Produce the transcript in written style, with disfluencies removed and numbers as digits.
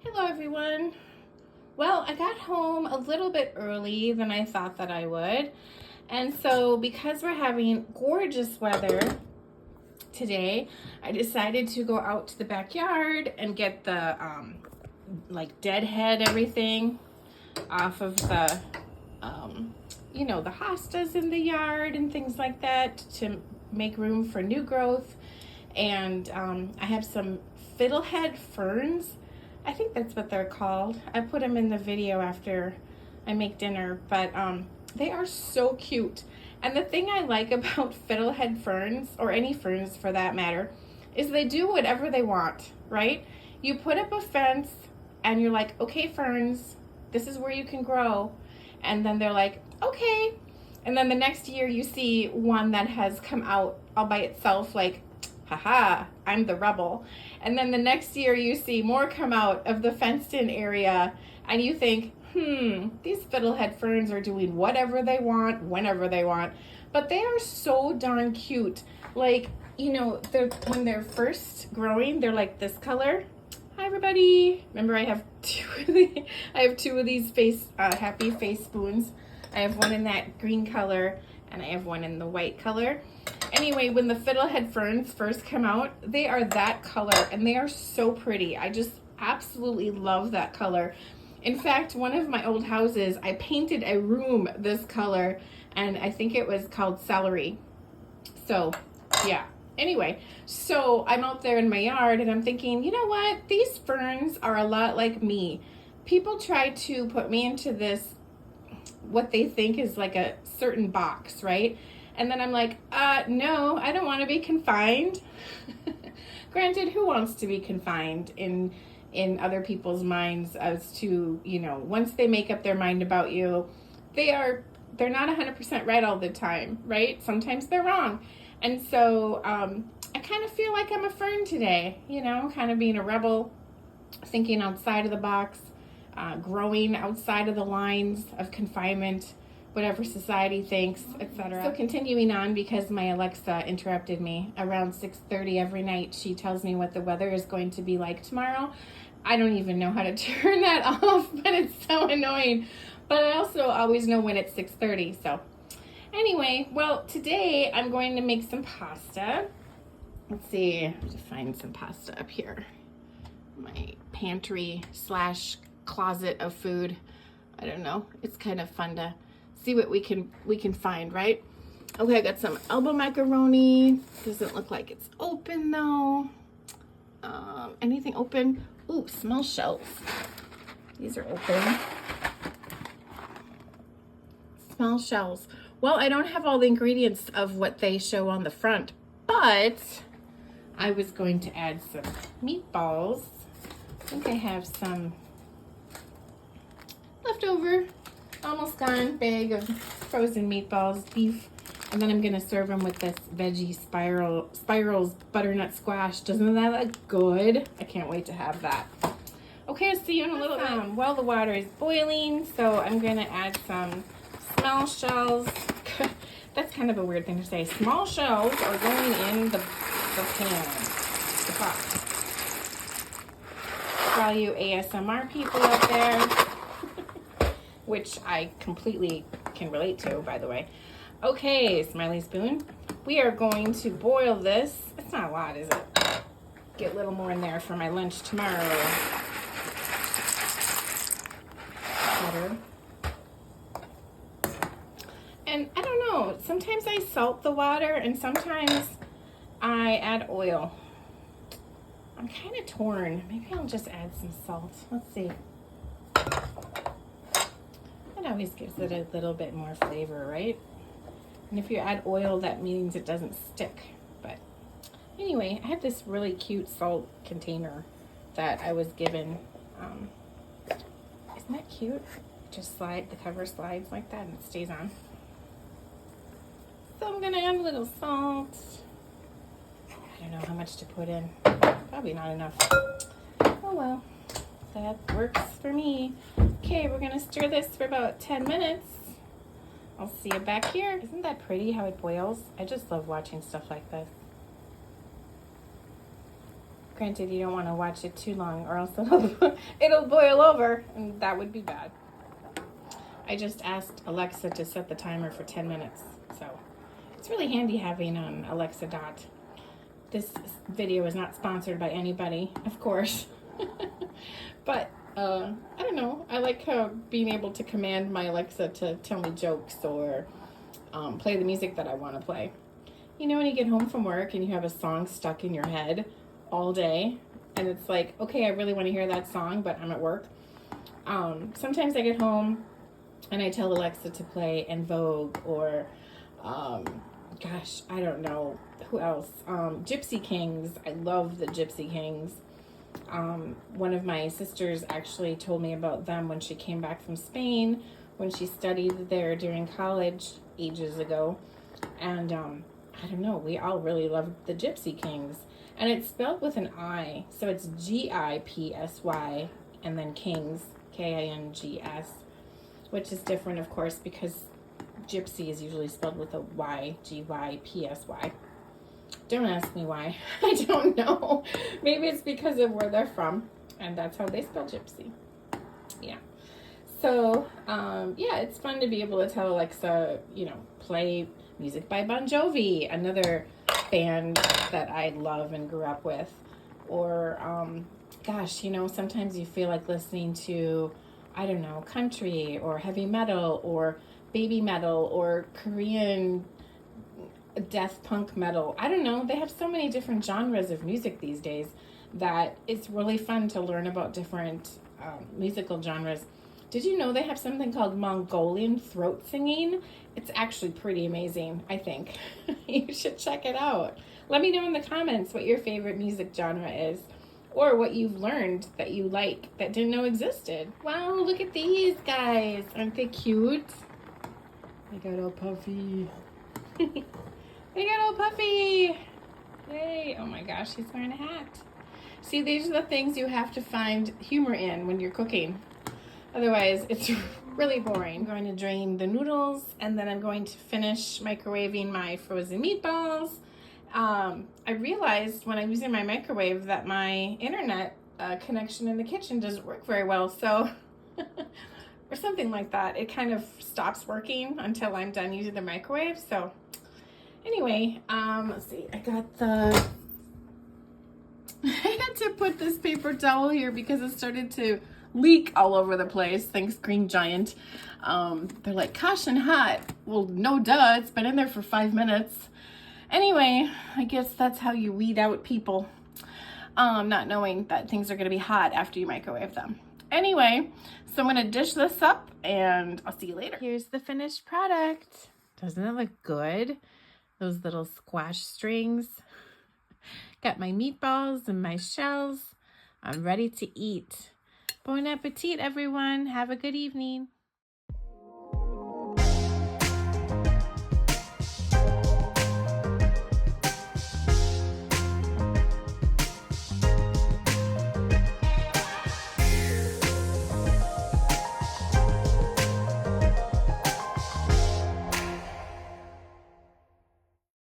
Hello everyone. Well, I got home a little bit early than I thought that I would. And so because we're having gorgeous weather today, I decided to go out to the backyard and get the deadhead everything off of the the hostas in the yard and things like that to make room for new growth. And I have some fiddlehead ferns. I think that's what they're called. I put them in the video after I make dinner, but they are so cute. And the thing I like about fiddlehead ferns, or any ferns for that matter, is they do whatever they want, right? You put up a fence and you're like, okay, ferns, this is where you can grow. And then they're like, okay. And then the next year you see one that has come out all by itself, like, haha, I'm the rebel. And then the next year you see more come out of the fenced in area and you think, these fiddlehead ferns are doing whatever they want, whenever they want. But they are so darn cute. Like, when they're first growing, they're like this color. Hi everybody. Remember I have two of these happy face spoons. I have one in that green color and I have one in the white color. Anyway, when the fiddlehead ferns first come out, they are that color and they are so pretty. I just absolutely love that color. In fact, one of my old houses, I painted a room this color and I think it was called celery. So, yeah. Anyway, so I'm out there in my yard and I'm thinking, you know what? These ferns are a lot like me. People try to put me into this, what they think is like a certain box, right? And then I'm like, no, I don't want to be confined. Granted, who wants to be confined in other people's minds as to, once they make up their mind about you, they're not 100% right all the time, right? Sometimes they're wrong. And so I kind of feel like I'm a fern today, kind of being a rebel, thinking outside of the box, growing outside of the lines of confinement, whatever society thinks, etc. So continuing on, because my Alexa interrupted me around 6:30 every night, she tells me what the weather is going to be like tomorrow. I don't even know how to turn that off, but it's so annoying. But I also always know when it's 6:30. So anyway, well, today I'm going to make some pasta. Let's see, I have to find some pasta up here. My pantry / closet of food. I don't know. It's kind of fun to see what we can find, right? Okay, I got some elbow macaroni. Doesn't look like it's open though. Anything open? Ooh, small shells. These are open. Small shells. Well, I don't have all the ingredients of what they show on the front, but I was going to add some meatballs. I think I have some leftover, almost gone bag of frozen meatballs, beef, and then I'm gonna serve them with this veggie spirals butternut squash. Doesn't that look good? I can't wait to have that. Okay, I'll see you in a little bit. Well, the water is boiling, so I'm gonna add some small shells. That's kind of a weird thing to say. Small shells are going in the pan, the pot. For all you ASMR people out there, which I completely can relate to, by the way. Okay, Smiley Spoon. We are going to boil this. It's not a lot, is it? Get a little more in there for my lunch tomorrow. Butter. And I don't know, sometimes I salt the water and sometimes I add oil. I'm kind of torn. Maybe I'll just add some salt. Let's see. It always gives it a little bit more flavor, right? And if you add oil, that means it doesn't stick. But anyway, I have this really cute salt container that I was given. Isn't that cute? Just the cover slides like that and it stays on. So I'm gonna add a little salt. I don't know how much to put in. Probably not enough. Oh well, that works for me. Okay, we're gonna stir this for about 10 minutes. I'll see you back here. Isn't that pretty how it boils? I just love watching stuff like this. Granted, you don't want to watch it too long or else it'll boil over, and that would be bad. I just asked Alexa to set the timer for 10 minutes, so it's really handy having Alexa Dot. This video is not sponsored by anybody, of course, but I don't know. I like being able to command my Alexa to tell me jokes or play the music that I want to play. You know, when you get home from work and you have a song stuck in your head all day, and it's like, okay, I really want to hear that song, but I'm at work. Sometimes I get home and I tell Alexa to play En Vogue or, gosh, I don't know, who else? Gypsy Kings. I love the Gypsy Kings. One of my sisters actually told me about them when she came back from Spain, when she studied there during college ages ago. And I don't know, we all really loved the Gypsy Kings. And it's spelled with an I, so it's Gipsy and then Kings, Kings, which is different, of course, because gypsy is usually spelled with a Y, Gypsy. Don't ask me why. I don't know. Maybe it's because of where they're from, and that's how they spell gypsy. Yeah. So, yeah, it's fun to be able to tell Alexa, you know, play music by Bon Jovi, another band that I love and grew up with. Or, gosh, you know, sometimes you feel like listening to, I don't know, country or heavy metal or baby metal or Korean death punk metal. I don't know. They have so many different genres of music these days that it's really fun to learn about different musical genres. Did you know they have something called Mongolian throat singing? It's actually pretty amazing, I think. You should check it out. Let me know in the comments what your favorite music genre is, or what you've learned that you like that didn't know existed. Wow, look at these guys. Aren't they cute? They got all puffy. They got all puffy. Yay. Oh my gosh, he's wearing a hat. See, these are the things you have to find humor in when you're cooking. Otherwise, it's really boring. I'm going to drain the noodles, and then I'm going to finish microwaving my frozen meatballs. I realized when I'm using my microwave that my internet connection in the kitchen doesn't work very well, so or something like that. It kind of stops working until I'm done using the microwave. So anyway, let's see. I got the I had to put this paper towel here because it started to leak all over the place. Thanks, Green Giant. They're like, caution hot. Well, no duh, it's been in there for 5 minutes. Anyway, I guess that's how you weed out people, not knowing that things are going to be hot after you microwave them. Anyway, so I'm going to dish this up, and I'll see you later. Here's the finished product. Doesn't it look good? Those little squash strings. Got my meatballs and my shells. I'm ready to eat. Bon appetit, everyone. Have a good evening.